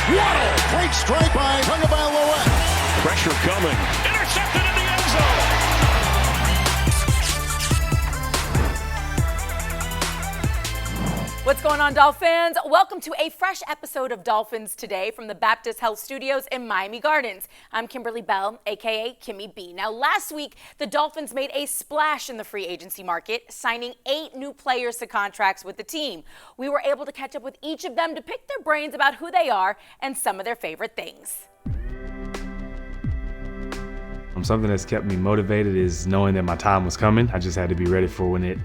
Waddle, great strike by Tagovailoa. Pressure coming. Intercepted in the end zone. What's going on, Dolphins? Welcome to a fresh episode of Dolphins Today from the Baptist Health Studios in Miami Gardens. I'm Kimberly Bell, a.k.a. Kimmy B. Now, last week, the Dolphins made a splash in the free agency market, signing 8 new players to contracts with the team. We were able to catch up with each of them to pick their brains about who they are and some of their favorite things. Something that's kept me motivated is knowing that my time was coming. I just had to be ready for when it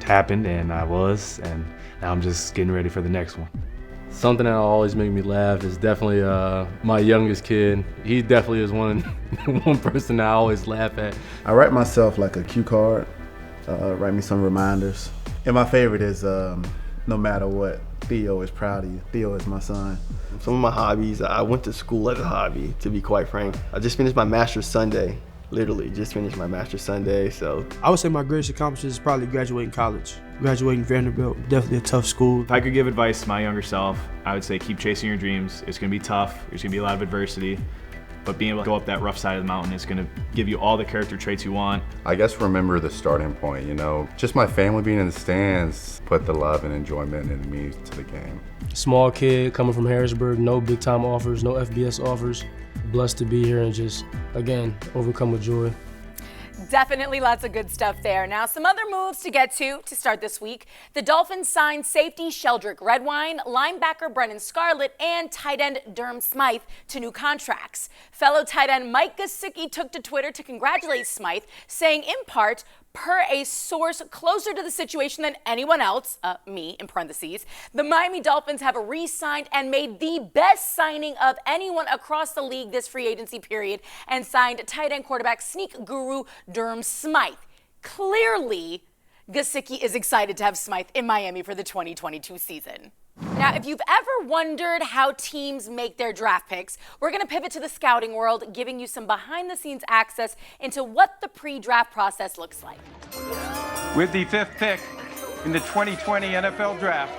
happened, and I was, and now I'm just getting ready for the next one. Something that always makes me laugh is definitely my youngest kid. He definitely is one person that I always laugh at. I write myself like a cue card, write me some reminders. And my favorite is no matter what, Theo is proud of you. Theo is my son. Some of my hobbies, I went to school as a hobby, to be quite frank. I just finished my master's Sunday. Literally just finished my master's Sunday, so. I would say my greatest accomplishment is probably graduating college. Graduating Vanderbilt, definitely a tough school. If I could give advice to my younger self, I would say keep chasing your dreams. It's gonna be tough, there's gonna be a lot of adversity, but being able to go up that rough side of the mountain is gonna give you all the character traits you want. I guess remember the starting point, just my family being in the stands put the love and enjoyment in me to the game. Small kid coming from Harrisburg, no big time offers, no FBS offers. Blessed to be here and just, again, overcome with joy. Definitely lots of good stuff there. Now, some other moves to get to start this week. The Dolphins signed safety Sheldrick Redwine, linebacker Brennan Scarlett, and tight end Durham Smythe to new contracts. Fellow tight end Mike Gesicki took to Twitter to congratulate Smythe, saying in part, per a source closer to the situation than anyone else, me in parentheses, the Miami Dolphins have re-signed and made the best signing of anyone across the league this free agency period and signed tight end quarterback sneak guru Durham Smythe. Clearly, Gesicki is excited to have Smythe in Miami for the 2022 season. Now, if you've ever wondered how teams make their draft picks, we're going to pivot to the scouting world, giving you some behind-the-scenes access into what the pre-draft process looks like. With the 5th pick in the 2020 NFL Draft,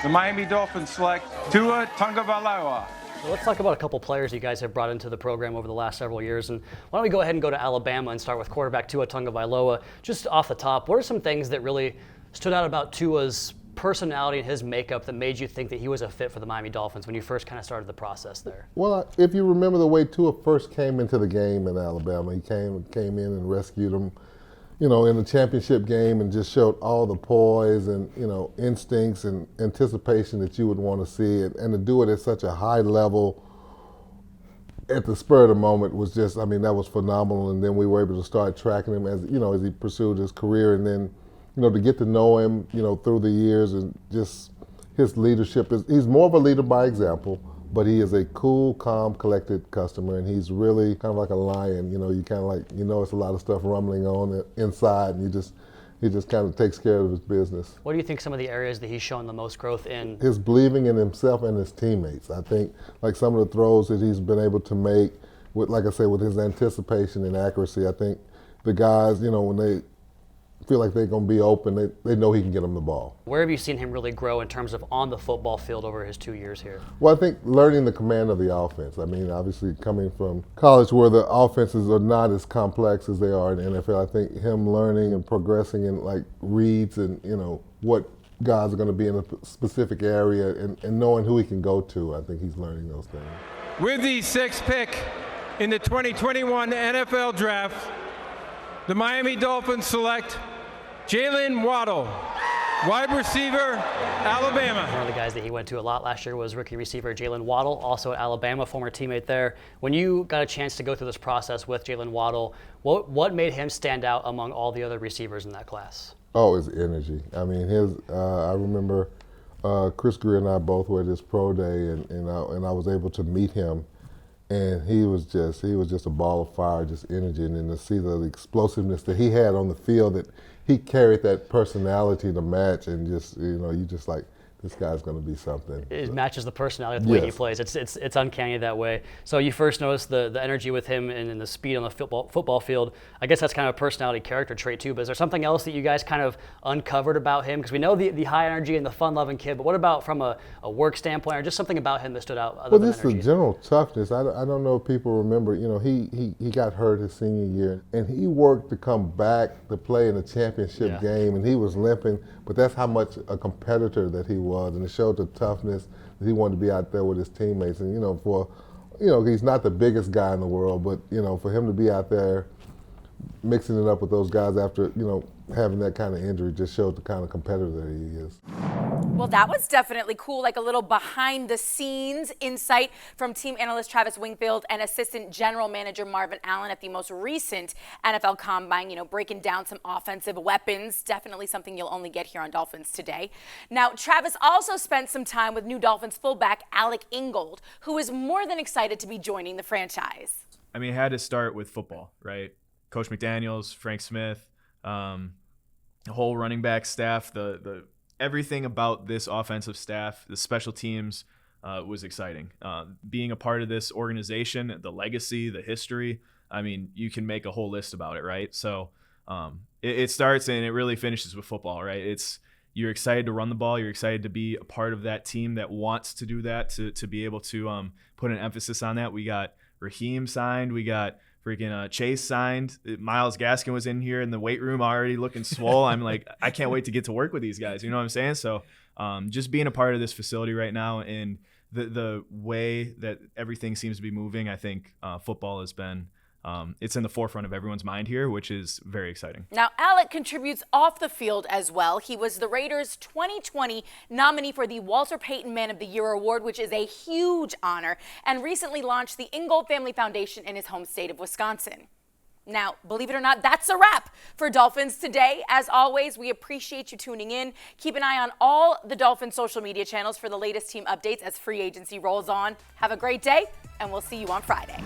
the Miami Dolphins select Tua Tagovailoa. Well, let's talk about a couple players you guys have brought into the program over the last several years. And why don't we go ahead and go to Alabama and start with quarterback Tua Tagovailoa. Just off the top, what are some things that really stood out about Tua's personality and his makeup that made you think that he was a fit for the Miami Dolphins when you first kind of started the process there? Well, if you remember the way Tua first came into the game in Alabama, he came in and rescued him, in the championship game and just showed all the poise and, instincts and anticipation that you would want to see. And to do it at such a high level at the spur of the moment was just, that was phenomenal. And then we were able to start tracking him as he pursued his career, and then to get to know him, through the years, and just his leadership he's more of a leader by example, but he is a cool, calm, collected customer, and he's really kind of like a lion. You kind of it's a lot of stuff rumbling on inside, and he just kind of takes care of his business. What do you think some of the areas that he's shown the most growth in? His believing in himself and his teammates. I think like some of the throws that he's been able to make with, like I say, with his anticipation and accuracy, I think the guys, when they feel like they're going to be open, they know he can get them the ball. Where have you seen him really grow in terms of on the football field over his 2 years here? Well, I think learning the command of the offense. Obviously coming from college where the offenses are not as complex as they are in the NFL, I think him learning and progressing in reads and, what guys are going to be in a specific area and knowing who he can go to, I think he's learning those things. With the 6th pick in the 2021 NFL Draft, the Miami Dolphins select Jalen Waddle, wide receiver, Alabama. One of the guys that he went to a lot last year was rookie receiver Jalen Waddle, also at Alabama, former teammate there. When you got a chance to go through this process with Jalen Waddle, what made him stand out among all the other receivers in that class? Oh, his energy. I remember Chris Greer and I both were at his pro day, and I was able to meet him. And he was just a ball of fire, just energy, and then to see the explosiveness that he had on the field, that he carried that personality to match, and just, you just like, this guy's going to be something. It matches the personality of the way he plays. It's uncanny that way. So you first noticed the energy with him and the speed on the football field. I guess that's kind of a personality character trait too, but is there something else that you guys kind of uncovered about him? Because we know the high energy and the fun-loving kid, but what about from a work standpoint or just something about him that stood out other than this energy? is general toughness. I don't know if people remember, he got hurt his senior year, and he worked to come back to play in a championship game, and he was limping, but that's how much a competitor that he was, and it showed the toughness that he wanted to be out there with his teammates. And he's not the biggest guy in the world, but for him to be out there mixing it up with those guys after having that kind of injury just showed the kind of competitor that he is. Well, that was definitely cool, like a little behind-the-scenes insight from team analyst Travis Wingfield and assistant general manager Marvin Allen at the most recent NFL Combine, breaking down some offensive weapons. Definitely something you'll only get here on Dolphins Today. Now, Travis also spent some time with new Dolphins fullback Alec Ingold, who is more than excited to be joining the franchise. I mean, it had to start with football, right? Coach McDaniels, Frank Smith, the whole running back staff, the everything about this offensive staff, the special teams was exciting. Being a part of this organization, the legacy, the history, I mean, you can make a whole list about it, right? So it starts and it really finishes with football, right? You're excited to run the ball. You're excited to be a part of that team that wants to do that, to be able to put an emphasis on that. We got Raheem signed. We got freaking Chase signed. Myles Gaskin was in here in the weight room already looking swole. I'm like, I can't wait to get to work with these guys. You know what I'm saying? So just being a part of this facility right now and the way that everything seems to be moving, I think football has been it's in the forefront of everyone's mind here, which is very exciting. Now, Alec contributes off the field as well. He was the Raiders' 2020 nominee for the Walter Payton Man of the Year award, which is a huge honor, and recently launched the Ingold Family Foundation in his home state of Wisconsin. Now, believe it or not, that's a wrap for Dolphins Today. As always, we appreciate you tuning in. Keep an eye on all the Dolphins social media channels for the latest team updates as free agency rolls on. Have a great day, and we'll see you on Friday.